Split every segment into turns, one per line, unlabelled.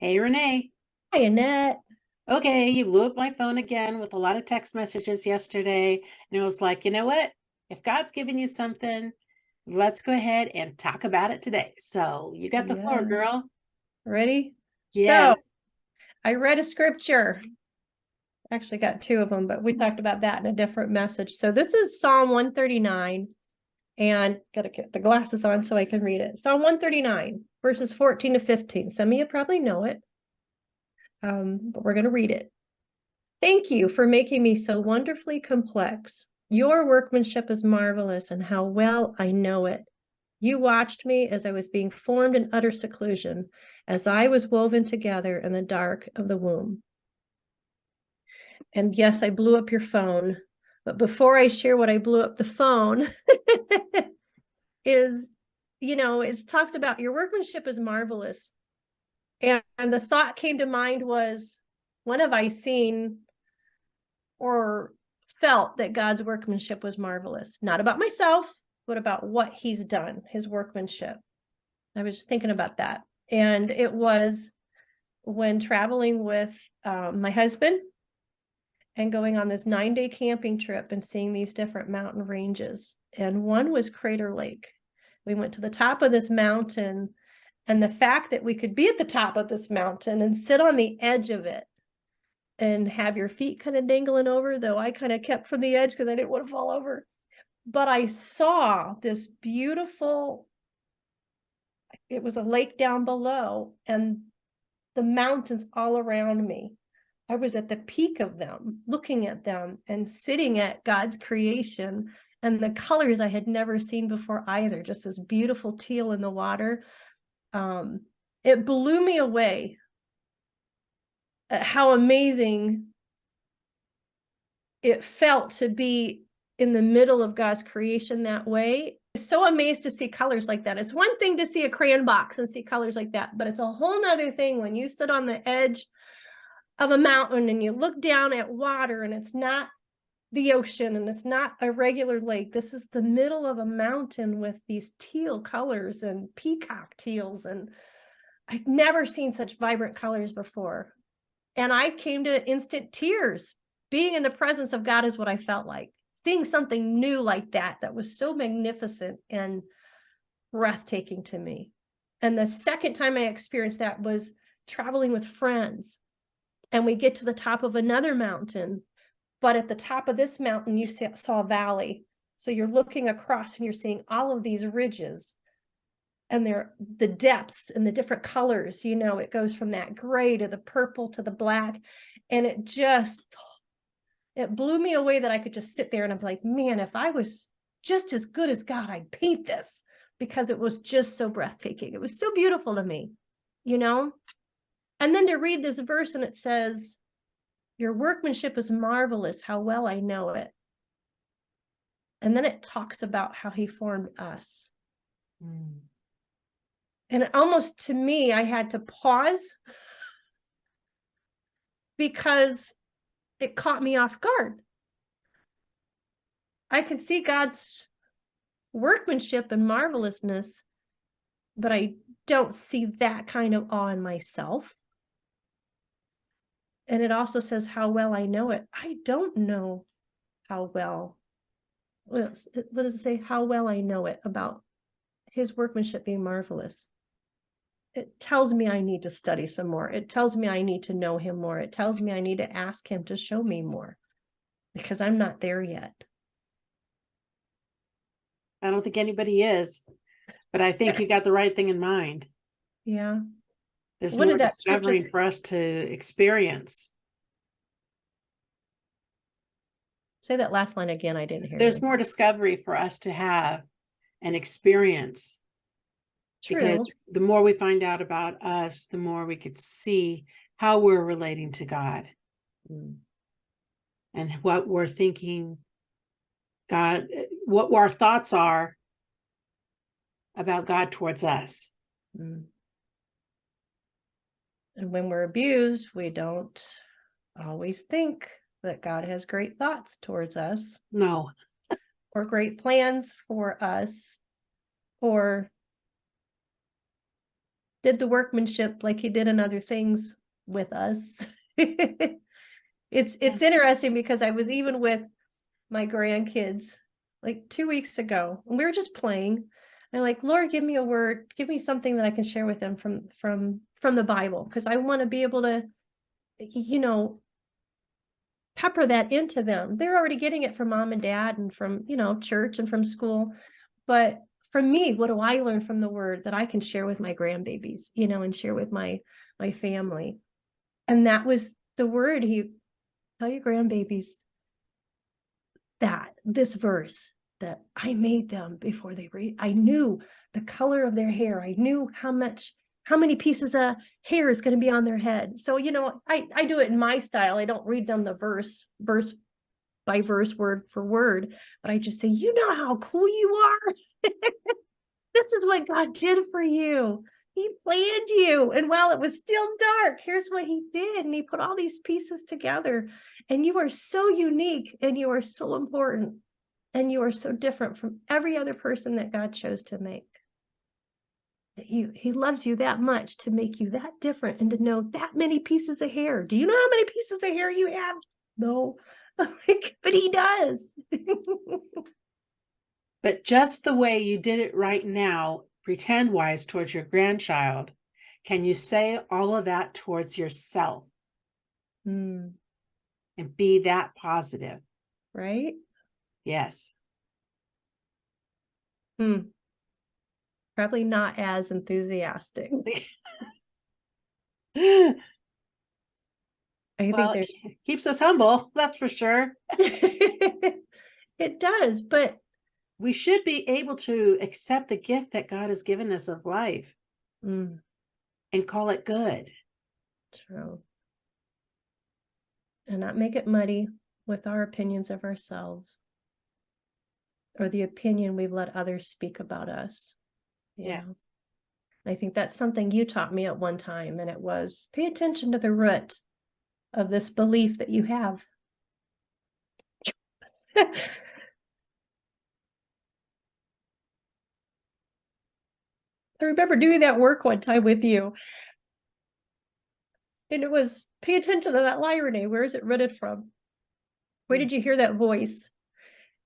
Hey, Renee.
Hi, Annette.
Okay, you blew up my phone again with a lot of text messages yesterday. And it was like, you know what? If God's giving you something, let's go ahead and talk about it today. So you got the floor,
Yeah.
girl.
Ready? So
Yes.
I read a scripture. Actually got two of them, but we talked about that in a different message. So this is Psalm 139, and got to get the glasses on so I can read it. Psalm 139, verses 14 to 15. Some of you probably know it, but we're going to read it. Thank you for making me so wonderfully complex. Your workmanship is marvelous, and how well I know it. You watched me as I was being formed in utter seclusion, as I was woven together in the dark of the womb. And yes, I blew up your phone. But before I share what I blew up the phone, is, it talks about your workmanship is marvelous. And the thought came to mind was, when have I seen or felt that God's workmanship was marvelous? Not about myself, but about what he's done, his workmanship. I was just thinking about that. And it was when traveling with my husband and going on this 9-day camping trip and seeing these different mountain ranges. And one was Crater Lake. We went to the top of this mountain, and the fact that we could be at the top of this mountain and sit on the edge of it and have your feet kind of dangling over, though I kind of kept from the edge because I didn't want to fall over. But I saw this beautiful, it was a lake down below, and the mountains all around me. I was at the peak of them, looking at them and sitting at God's creation, and the colors I had never seen before either, just this beautiful teal in the water. It blew me away at how amazing it felt to be in the middle of God's creation that way. I'm so amazed to see colors like that. It's one thing to see a crayon box and see colors like that, but it's a whole nother thing when you sit on the edge of a mountain and you look down at water, and it's not the ocean and it's not a regular lake. This is the middle of a mountain with these teal colors and peacock teals, and I'd never seen such vibrant colors before. And I came to instant tears. Being in the presence of God is what I felt like. Seeing something new like that was so magnificent and breathtaking to me. And the second time I experienced that was traveling with friends. And we get to the top of another mountain, but at the top of this mountain, you saw a valley. So you're looking across and you're seeing all of these ridges, and they're the depths and the different colors. It goes from that gray to the purple to the black. And it blew me away that I could just sit there and I'm like, man, if I was just as good as God, I'd paint this, because it was just so breathtaking. It was so beautiful to me, you know? And then to read this verse, and it says, your workmanship is marvelous, how well I know it. And then it talks about how he formed us. And almost, to me, I had to pause because it caught me off guard. I could see God's workmanship and marvelousness, but I don't see that kind of awe in myself. And it also says how well I know it. I don't know how well. What does it say? How well I know it about his workmanship being marvelous. It tells me I need to study some more. It tells me I need to know him more. It tells me I need to ask him to show me more, because I'm not there yet.
I don't think anybody is, but I think you got the right thing in mind.
Yeah.
There's
What
more
did that scripture
discovering for us to experience.
say? That last line again? I didn't hear
There's
you.
more discovery for us to have and experience,
True.
because the more we find out about us, the more we could see how we're relating to God and what we're thinking God, what our thoughts are about God towards us.
And when we're abused, we don't always think that God has great thoughts towards us
No.
or great plans for us, or did the workmanship like he did in other things with us. It's interesting because I was even with my grandkids like 2 weeks ago, and we were just playing. And I'm like, Lord, give me a word, give me something that I can share with them from the Bible, because I want to be able to, pepper that into them. They're already getting it from mom and dad and from, church and from school. But for me, what do I learn from the word that I can share with my grandbabies, and share with my family? And that was the word. He tell your grandbabies that this verse, that I made them before they read. I knew the color of their hair. I knew how many pieces of hair is going to be on their head. So, I do it in my style. I don't read them the verse by verse, word for word, but I just say, you know how cool you are. This is what God did for you. He planned you. And while it was still dark, here's what he did. And he put all these pieces together. And you are so unique, and you are so important, and you are so different from every other person that God chose to make. He loves you that much to make you that different and to know that many pieces of hair. Do you know how many pieces of hair you have? No, but he does.
But just the way you did it right now, pretend wise towards your grandchild, can you say all of that towards yourself? And be that positive?
Right?
Yes.
Probably not as enthusiastic.
Well,
I think
it keeps us humble, that's for sure.
It does, but
we should be able to accept the gift that God has given us of life and call it good.
True. And not make it muddy with our opinions of ourselves or the opinion we've let others speak about us.
Yes.
I think that's something you taught me at one time, and it was pay attention to the root of this belief that you have. I remember doing that work one time with you, and it was pay attention to that lie, Renee. Where is it rooted from? Where did you hear that voice?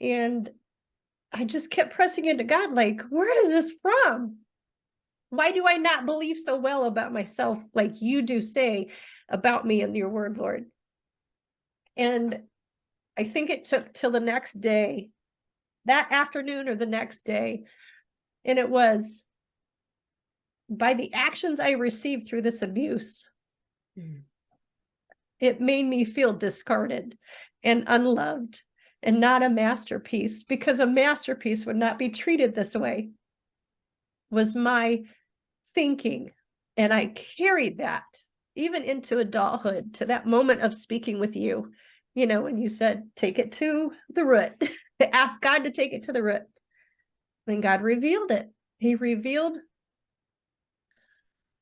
And I just kept pressing into God, like, where is this from? Why do I not believe so well about myself like you do say about me in your word, Lord? And I think it took till the next day, that afternoon or the next day, and it was by the actions I received through this abuse, it made me feel discarded and unloved and not a masterpiece, because a masterpiece would not be treated this way, was my thinking. And I carried that even into adulthood, to that moment of speaking with you, when you said, take it to the root, ask God to take it to the root. And God revealed it. He revealed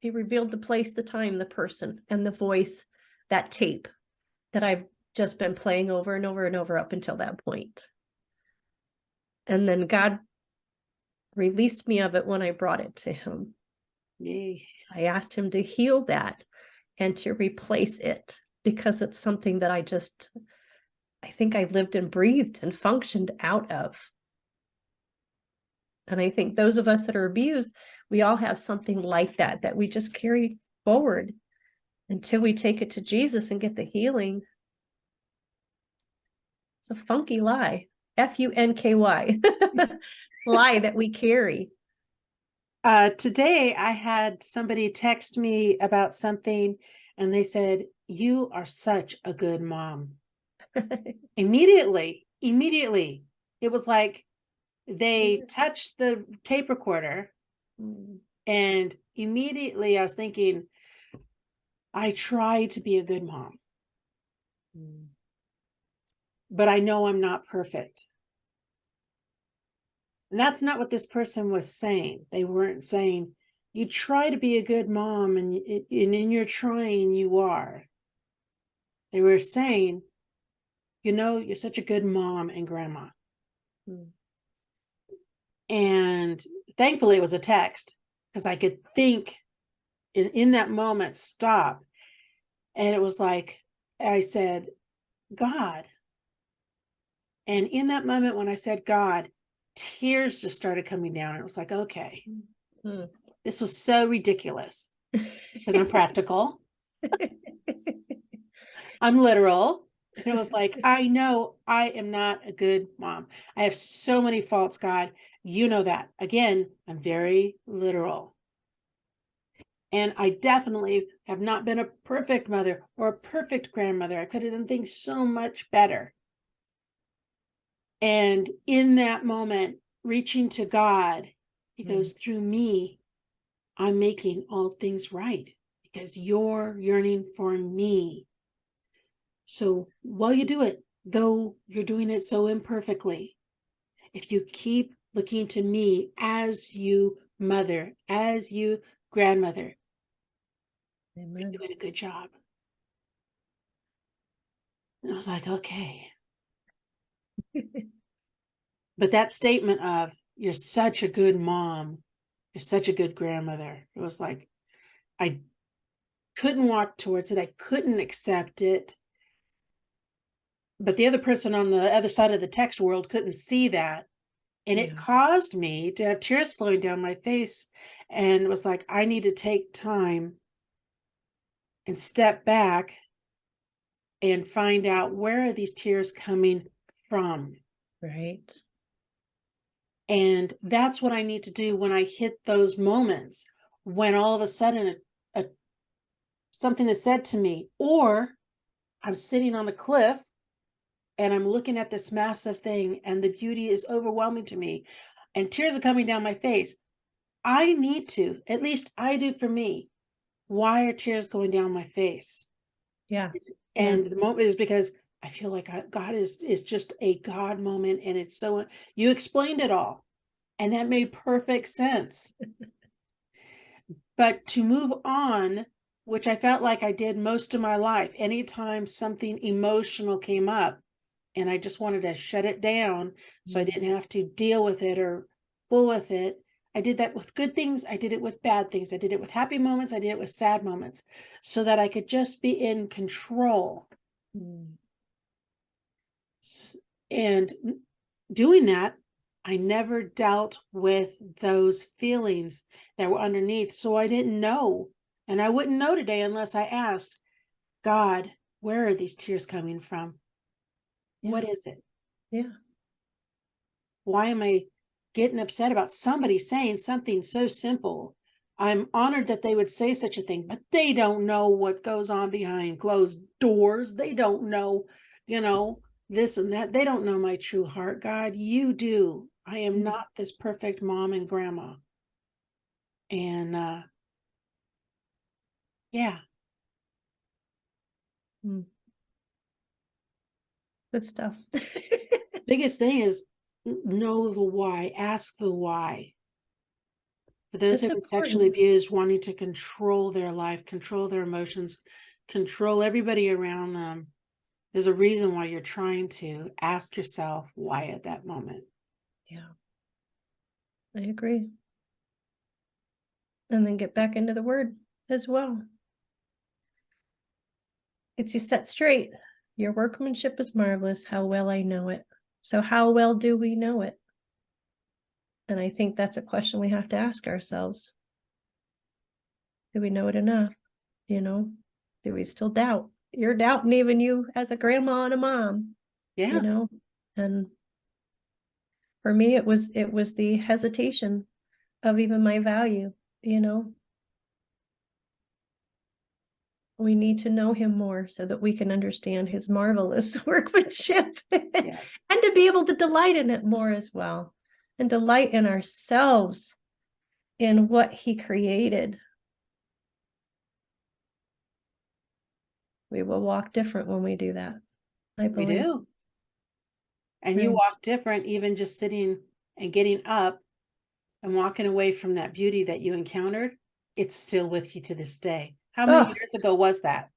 the place, the time, the person, and the voice, that tape that I've just been playing over and over and over up until that point. And then God released me of it when I brought it to him.
Yay.
I asked him to heal that and to replace it, because it's something that I think I lived and breathed and functioned out of. And I think those of us that are abused, we all have something like that we just carry forward until we take it to Jesus and get the healing. It's a funky lie, Funky lie that we carry.
Today I had somebody text me about something, and they said, you are such a good mom. Immediately, it was like they touched the tape recorder, and immediately I was thinking, I try to be a good mom, but I know I'm not perfect. And that's not what this person was saying. They weren't saying, you try to be a good mom, and in your trying, you are. They were saying, you're such a good mom and grandma. And thankfully it was a text, because I could think in that moment, stop. And it was like, I said, God. And in that moment, when I said God, tears just started coming down. It was like, okay, this was so ridiculous because I'm practical. I'm literal. And it was like, I know I am not a good mom. I have so many faults, God. You know that. Again, I'm very literal. And I definitely have not been a perfect mother or a perfect grandmother. I could have done things so much better. And in that moment, reaching to God, He goes, through me, I'm making all things right because you're yearning for me. So while you do it, though you're doing it so imperfectly, if you keep looking to me as you mother, as you grandmother, you're doing a good job. And I was like, okay. But that statement of, you're such a good mom, you're such a good grandmother, it was like, I couldn't walk towards it. I couldn't accept it. But the other person on the other side of the text world couldn't see that. And it caused me to have tears flowing down my face. And it was like, I need to take time and step back and find out, where are these tears coming from?
Right.
And that's what I need to do when I hit those moments, when all of a sudden something is said to me, or I'm sitting on a cliff and I'm looking at this massive thing and the beauty is overwhelming to me and tears are coming down my face. I need to, at least I do for me. Why are tears going down my face?
Yeah.
And the moment is because I feel like God is just a God moment. And it's so, you explained it all. And that made perfect sense. But to move on, which I felt like I did most of my life, anytime something emotional came up and I just wanted to shut it down so I didn't have to deal with it or fool with it. I did that with good things. I did it with bad things. I did it with happy moments. I did it with sad moments so that I could just be in control. And doing that, I never dealt with those feelings that were underneath. So I didn't know. And I wouldn't know today unless I asked God, where are these tears coming from? What is it?
Yeah.
Why am I getting upset about somebody saying something so simple? I'm honored that they would say such a thing, but they don't know what goes on behind closed doors. They don't know, this and that. They don't know my true heart. God, you do. I am not this perfect mom and grandma. And yeah.
Good stuff.
Biggest thing is know the why, ask the why. For those who've been sexually abused, wanting to control their life, control their emotions, control everybody around them, there's a reason why you're trying to ask yourself why at that moment.
Yeah, I agree. And then get back into the word as well. It's you set straight. Your workmanship is marvelous. How well I know it. So how well do we know it? And I think that's a question we have to ask ourselves. Do we know it enough? Do we still doubt? You're doubting even you as a grandma and a mom.
Yeah.
And for me, it was the hesitation of even my value, We need to know him more so that we can understand his marvelous workmanship
Yes.
and to be able to delight in it more as well, and delight in ourselves, in what he created. We will walk different when we do that. I
We
believe.
do. And you walk different, even just sitting and getting up and walking away from that beauty that you encountered. It's still with you to this day. How many years ago was that?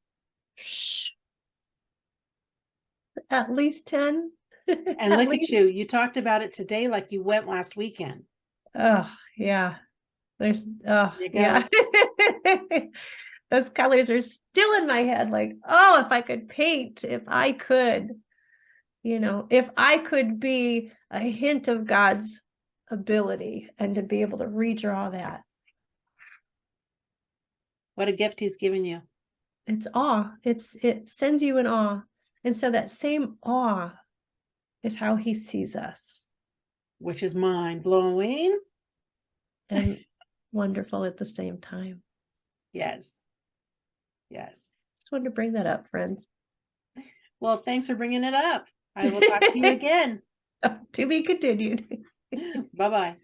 At least 10.
And look at you. You talked about it today like you went last weekend.
Oh, yeah. There's, oh,
You go.
yeah. Those colors are still in my head. Like, oh, if I could paint, if I could, if I could be a hint of God's ability and to be able to redraw that.
What a gift he's given you.
It's awe. It sends you in awe. And so that same awe is how he sees us.
Which is mind blowing.
And wonderful at the same time.
Yes. Yes.
Just wanted to bring that up, friends.
Well, thanks for bringing it up. I will talk to you again.
To be continued.
Bye-bye.